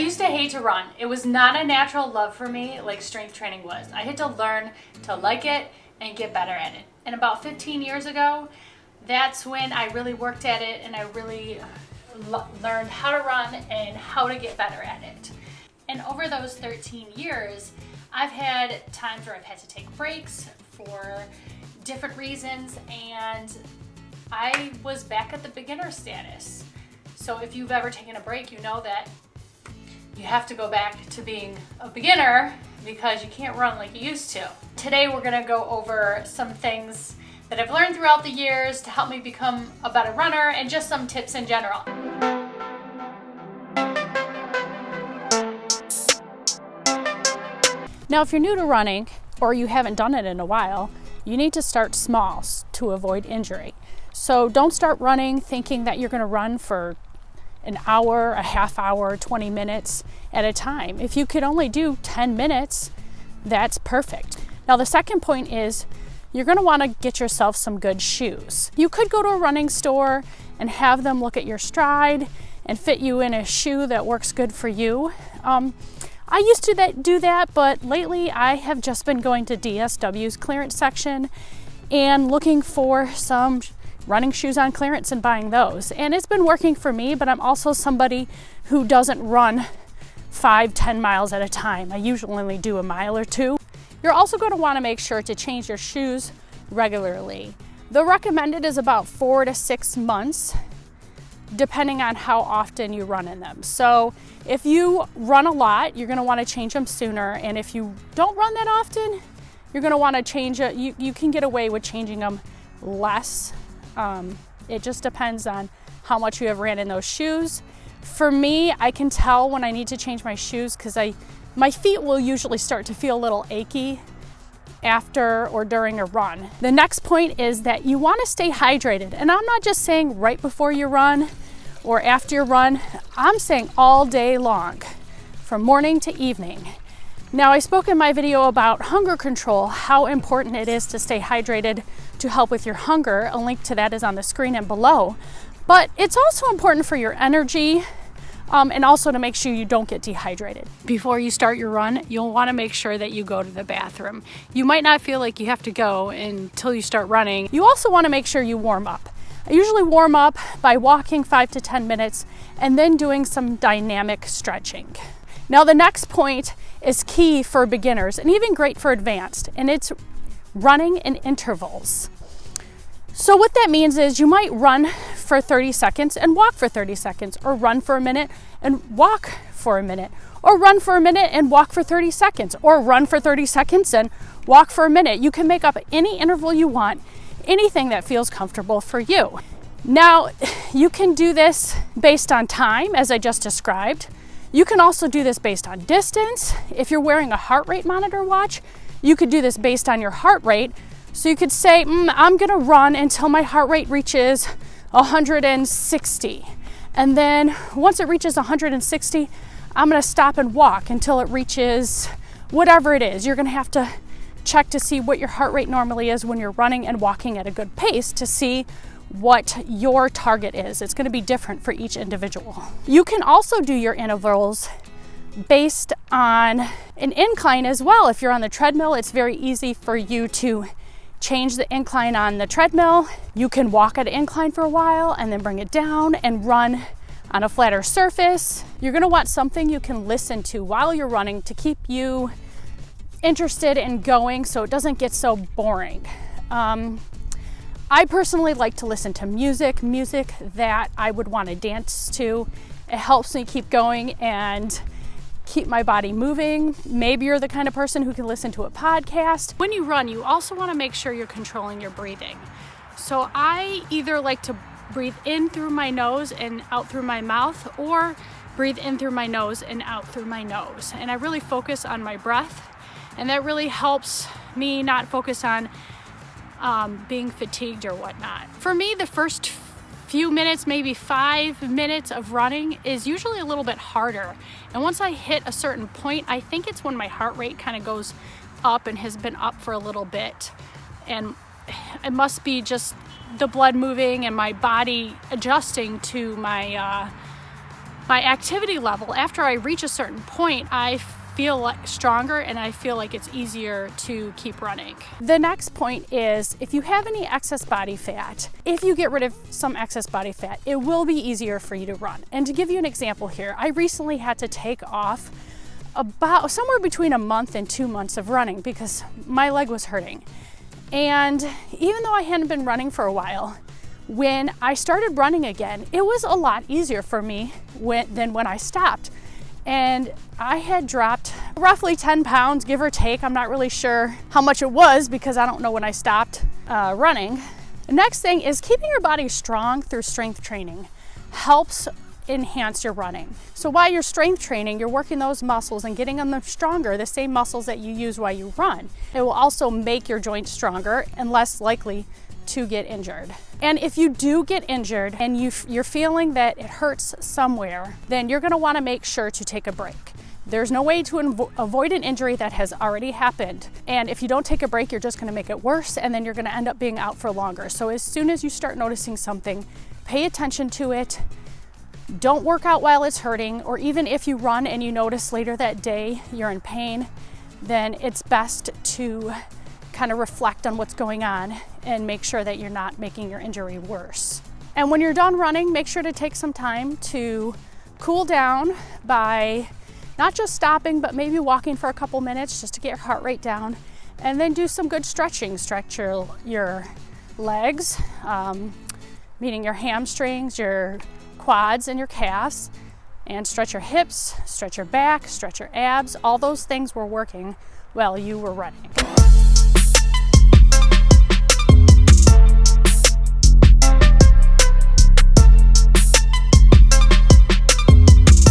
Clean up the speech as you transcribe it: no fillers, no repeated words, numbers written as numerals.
used to hate to run. It was not a natural love for me like strength training was. I had to learn to like it and get better at it. And about 15 years ago, that's when I really worked at it and I really learned how to run and how to get better at it. And over those 13 years, I've had times where I've had to take breaks for different reasons, and I was back at the beginner status. So if you've ever taken a break, you know that you have to go back to being a beginner because you can't run like you used to. Today we're gonna go over some things that I've learned throughout the years to help me become a better runner and just some tips in general. Now, if you're new to running or you haven't done it in a while, you need to start small to avoid injury. So don't start running thinking that you're gonna run for an hour, a half hour, 20 minutes at a time. If you could only do 10 minutes, that's perfect. Now, the second point is you're gonna wanna get yourself some good shoes. You could go to a running store and have them look at your stride and fit you in a shoe that works good for you. I used to do that, but lately I have just been going to DSW's clearance section and looking for some running shoes on clearance and buying those. And it's been working for me, but I'm also somebody who doesn't run 5-10 miles at a time. I usually only do a mile or two. You're also going to want to make sure to change your shoes regularly. The recommended is about 4 to 6 months, depending on how often you run in them. So if you run a lot, you're going to want to change them sooner. And if you don't run that often, you're going to want to change it. You can get away with changing them less. It just depends on how much you have ran in those shoes. For me, I can tell when I need to change my shoes because my feet will usually start to feel a little achy after or during a run. The next point is that you want to stay hydrated. And I'm not just saying right before you run or after your run. I'm saying all day long, from morning to evening. Now, I spoke in my video about hunger control, how important it is to stay hydrated to help with your hunger. A link to that is on the screen and below. But it's also important for your energy and also to make sure you don't get dehydrated. Before you start your run, you'll want to make sure that you go to the bathroom. You might not feel like you have to go until you start running. You also want to make sure you warm up. I usually warm up by walking 5 to 10 minutes and then doing some dynamic stretching. Now, the next point is key for beginners and even great for advanced, and it's running in intervals. So what that means is you might run for 30 seconds and walk for 30 seconds, or run for a minute and walk for a minute, or run for a minute and walk for 30 seconds, or run for 30 seconds and walk for a minute. You can make up any interval you want, anything that feels comfortable for you. Now, you can do this based on time, as I just described. You can also do this based on distance. If you're wearing a heart rate monitor watch, you could do this based on your heart rate. So you could say, I'm gonna run until my heart rate reaches 160. And then once it reaches 160, I'm gonna stop and walk until it reaches whatever it is. You're gonna have to check to see what your heart rate normally is when you're running and walking at a good pace to see what your target is. It's gonna be different for each individual. You can also do your intervals based on an incline as well. If you're on the treadmill, it's very easy for you to change the incline on the treadmill. You can walk at an incline for a while and then bring it down and run on a flatter surface. You're gonna want something you can listen to while you're running to keep you interested in going so it doesn't get so boring. I personally like to listen to music that I would want to dance to. It helps me keep going and keep my body moving. Maybe you're the kind of person who can listen to a podcast. When you run, you also want to make sure you're controlling your breathing. So I either like to breathe in through my nose and out through my mouth, or breathe in through my nose and out through my nose. And I really focus on my breath, and that really helps me not focus on being fatigued or whatnot. For me, the first few minutes, maybe 5 minutes of running is usually a little bit harder. And once I hit a certain point, I think it's when my heart rate kind of goes up and has been up for a little bit. And it must be just the blood moving and my body adjusting to my my activity level, after I reach a certain point, I feel like stronger and I feel like it's easier to keep running. The next point is, if you have any excess body fat, if you get rid of some excess body fat, it will be easier for you to run. And to give you an example here, I recently had to take off about somewhere between a month and 2 months of running because my leg was hurting. And even though I hadn't been running for a while, when I started running again, it was a lot easier for me than when I stopped. And I had dropped roughly 10 pounds, give or take. I'm not really sure how much it was because I don't know when I stopped running. The next thing is keeping your body strong through strength training helps enhance your running. So while you're strength training, you're working those muscles and getting them stronger, the same muscles that you use while you run. It will also make your joints stronger and less likely to get injured. And if you do get injured and you're feeling that it hurts somewhere, then you're going to want to make sure to take a break. There's no way to avoid an injury that has already happened. And if you don't take a break, you're just going to make it worse, and then you're going to end up being out for longer. So as soon as you start noticing something, pay attention to it. Don't work out while it's hurting, or even if you run and you notice later that day you're in pain, then it's best to kind of reflect on what's going on and make sure that you're not making your injury worse. And when you're done running, make sure to take some time to cool down by not just stopping, but maybe walking for a couple minutes just to get your heart rate down, and then do some good stretching. Stretch your legs, meaning your hamstrings, your quads, and your calves, and stretch your hips, stretch your back, stretch your abs. All those things were working while you were running.